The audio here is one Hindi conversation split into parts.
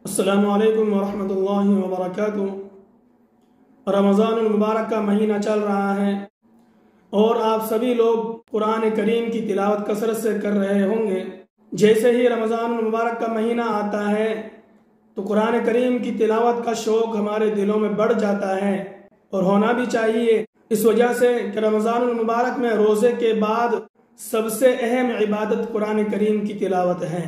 अस्सलामु अलैकुम वरहमतुल्लाहि वबरकातुहू। रमज़ानुल मुबारक का महीना चल रहा है और आप सभी लोग कुरान करीम की तिलावत कसरत से कर रहे होंगे। जैसे ही रमज़ानुल मुबारक का महीना आता है तो कुरान करीम की तिलावत का शौक़ हमारे दिलों में बढ़ जाता है और होना भी चाहिए। इस वजह से कि रमज़ानुल मुबारक में रोज़े के बाद सबसे अहम इबादत कुरान करीम की तिलावत है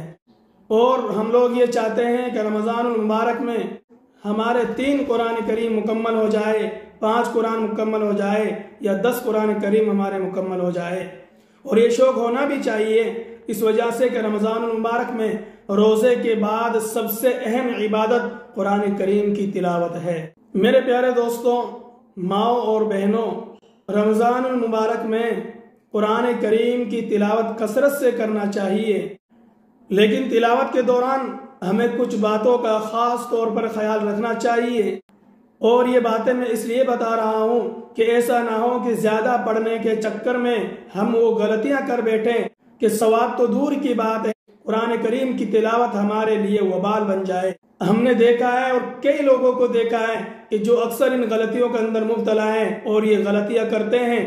और हम लोग ये चाहते हैं कि रमज़ानुल मुबारक में हमारे 3 कुरान करीम मुकम्मल हो जाए, 5 कुरान मुकम्मल हो जाए या 10 कुरान करीम हमारे मुकम्मल हो जाए। और ये शौक़ होना भी चाहिए इस वजह से कि रमज़ानुल मुबारक में रोज़े के बाद सबसे अहम इबादत कुरान करीम की तिलावत है। मेरे प्यारे दोस्तों, माओ और बहनों, रमज़ानुल मुबारक में कुरान करीम की तिलावत कसरत से करना चाहिए, लेकिन तिलावत के दौरान हमें कुछ बातों का ख़ास तौर पर ख्याल रखना चाहिए। और ये बातें मैं इसलिए बता रहा हूँ कि ऐसा ना हो कि ज़्यादा पढ़ने के चक्कर में हम वो गलतियाँ कर बैठें कि सवाब तो दूर की बात है, कुरान करीम की तिलावत हमारे लिए वबाल बन जाए। हमने देखा है और कई लोगों को देखा है कि जो अक्सर इन गलतियों के अंदर मुब्तला हैं और ये गलतियाँ करते हैं।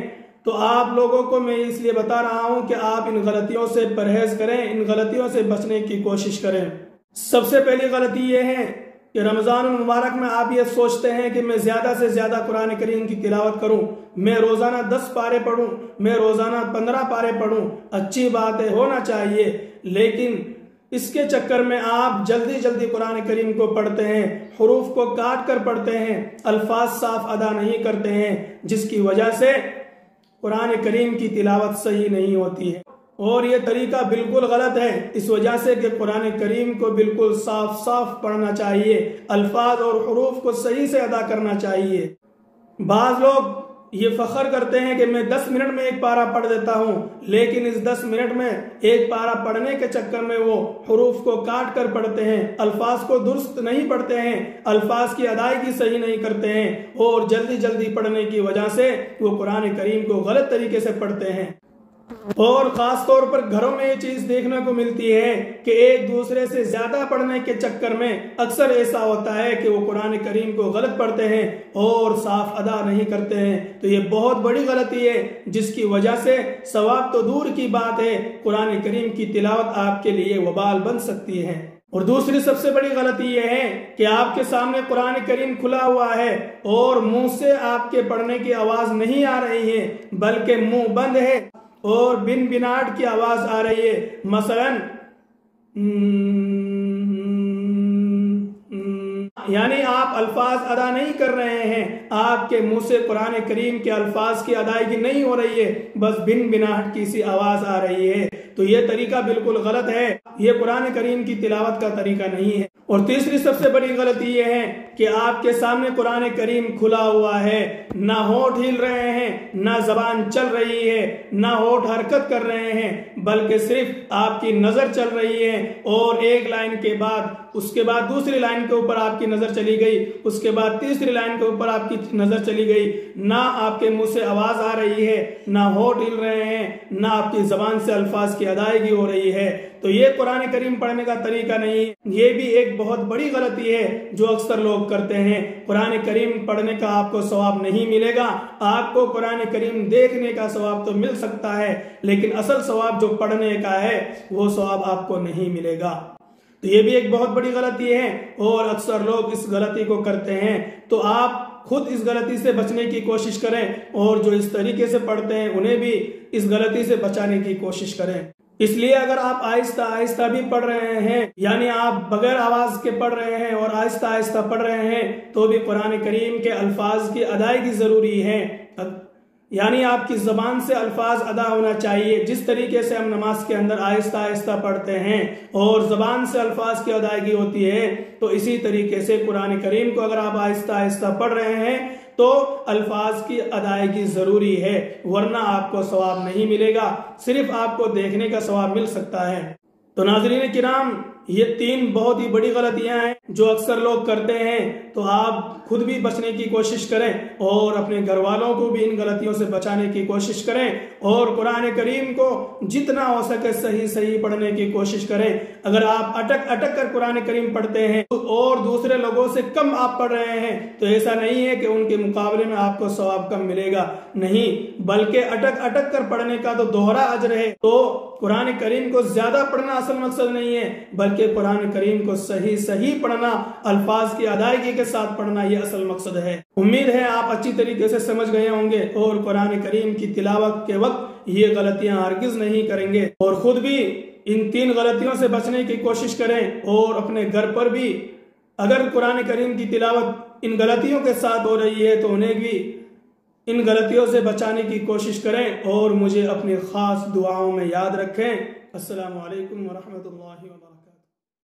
तो आप लोगों को मैं इसलिए बता रहा हूँ कि आप इन गलतियों से परहेज करें, इन गलतियों से बचने की कोशिश करें। सबसे पहली गलती यह है कि रमज़ानुल मुबारक में आप ये सोचते हैं कि मैं ज़्यादा से ज़्यादा कुरान करीम की तिलावत करूं, मैं रोज़ाना 10 पारे पढ़ूं, मैं रोज़ाना 15 पारे पढ़ूं। अच्छी बात है, होना चाहिए, लेकिन इसके चक्कर में आप जल्दी जल्दी कुरान करीम को पढ़ते हैं, हुरूफ को काट कर पढ़ते हैं, अल्फाज साफ अदा नहीं करते हैं, जिसकी वजह से कुरान करीम की तिलावत सही नहीं होती है। और ये तरीका बिल्कुल गलत है, इस वजह से कि कुरान करीम को बिल्कुल साफ साफ पढ़ना चाहिए, अल्फाज और हुरूफ को सही से अदा करना चाहिए। बाज़ लोग ये फख्र करते हैं कि मैं 10 मिनट में एक पारा पढ़ देता हूँ, लेकिन इस 10 मिनट में एक पारा पढ़ने के चक्कर में वो हुरूफ को काट कर पढ़ते हैं, अल्फाज को दुरुस्त नहीं पढ़ते हैं, अल्फाज की अदायगी सही नहीं करते हैं और जल्दी जल्दी पढ़ने की वजह से वो कुरान करीम को गलत तरीके से पढ़ते हैं। और खास तौर पर घरों में ये चीज देखने को मिलती है कि एक दूसरे से ज्यादा पढ़ने के चक्कर में अक्सर ऐसा होता है कि वो कुरान करीम को गलत पढ़ते हैं और साफ अदा नहीं करते हैं। तो ये बहुत बड़ी गलती है, जिसकी वजह से सवाब तो दूर की बात है, कुरान करीम की तिलावत आपके लिए वबाल बन सकती है। और दूसरी सबसे बड़ी गलती यह है कि आपके सामने कुरान करीम खुला हुआ है और मुंह से आपके पढ़ने की आवाज नहीं आ रही है, बल्कि मुंह बंद है और बिन बिनाट की आवाज आ रही है। मसलन यानी आप अल्फाज अदा नहीं कर रहे हैं, आपके मुंह से कुरान करीम के अल्फाज की अदायगी नहीं हो रही है, बस बिन बिनाट की सी आवाज आ रही है। तो ये तरीका बिल्कुल गलत है, ये कुरान करीम की तिलावत का तरीका नहीं है। और तीसरी सबसे बड़ी गलती यह है कि आपके सामने कुरान करीम खुला हुआ है, ना होठ हिल रहे हैं, ना जबान चल रही है, ना होठ हरकत कर रहे हैं, बल्कि सिर्फ आपकी नजर चल रही है और एक लाइन के बाद उसके बाद दूसरी लाइन के ऊपर आपकी नजर चली गई, उसके बाद तीसरी लाइन के ऊपर आपकी नजर चली गई। ना आपके मुंह से आवाज आ रही है, ना होठ हिल रहे हैं, ना आपकी जबान से अल्फाज की अदायगी हो रही है। तो ये कुरान करीम पढ़ने का तरीका नहीं है, ये भी एक बहुत बड़ी गलती है जो अक्सर लोग करते हैं। कुरान करीम पढ़ने का आपको सवाब नहीं मिलेगा, आपको कुरान करीम देखने का सवाब तो मिल सकता है, लेकिन असल सवाब जो पढ़ने का है वो सवाब आपको नहीं मिलेगा। तो ये भी एक बहुत बड़ी गलती है और अक्सर लोग इस गलती को करते हैं। तो आप खुद इस गलती से बचने की कोशिश करें और जो इस तरीके से पढ़ते हैं उन्हें भी इस गलती से बचाने की कोशिश करें। इसलिए अगर आप आहिस्ता आहिस्ता भी पढ़ रहे हैं, यानी आप बगैर आवाज के पढ़ रहे हैं और आहिस्ता आहिस्ता पढ़ रहे हैं, तो भी कुरान करीम के अल्फाज की अदायगी जरूरी है। यानी आपकी जबान से अल्फाज अदा होना चाहिए। जिस तरीके से हम नमाज के अंदर आहिस्ता आहिस्ता पढ़ते हैं और जबान से अल्फाज की अदायगी होती है, तो इसी तरीके से कुरान करीम को अगर आप आहिस्ता आहिस्ता पढ़ रहे हैं तो अल्फाज की अदायगी जरूरी है, वरना आपको सवाब नहीं मिलेगा, सिर्फ आपको देखने का सवाब मिल सकता है। तो नाज़रीन किराम, ये 3 बहुत ही बड़ी गलतियां हैं जो अक्सर लोग करते हैं। तो आप खुद भी बचने की कोशिश करें और अपने घर वालों को भी इन गलतियों से बचाने की कोशिश करें और कुरान करीम को जितना हो सके सही सही पढ़ने की कोशिश करें। अगर आप अटक अटक कर कुरान करीम पढ़ते हैं और दूसरे लोगों से कम आप पढ़ रहे हैं तो ऐसा नहीं है कि उनके मुकाबले में आपको सवाब कम मिलेगा, नहीं, बल्कि अटक अटक कर पढ़ने का तो दोहरा अजर है। तो कुरान करीम को ज्यादा पढ़ना असल मकसद नहीं है, बल्कि कुरान करीम को सही सही पढ़ना, अल्फाज की अदायगी के साथ पढ़ना, यह असल मकसद है। उम्मीद है आप अच्छी तरीके से समझ गए होंगे और कुरान करीम की तिलावत के वक्त ये गलतियां हरगिज नहीं करेंगे और खुद भी इन 3 गलतियों से बचने की कोशिश करें और अपने घर पर भी अगर कुरान करीम की तिलावत इन गलतियों के साथ हो रही है तो उन्हें भी इन गलतियों से बचाने की कोशिश करें और मुझे अपनी खास दुआओं में याद रखें। अस्सलामु अलैकुम व रहमतुल्लाहि व बरकातुहू।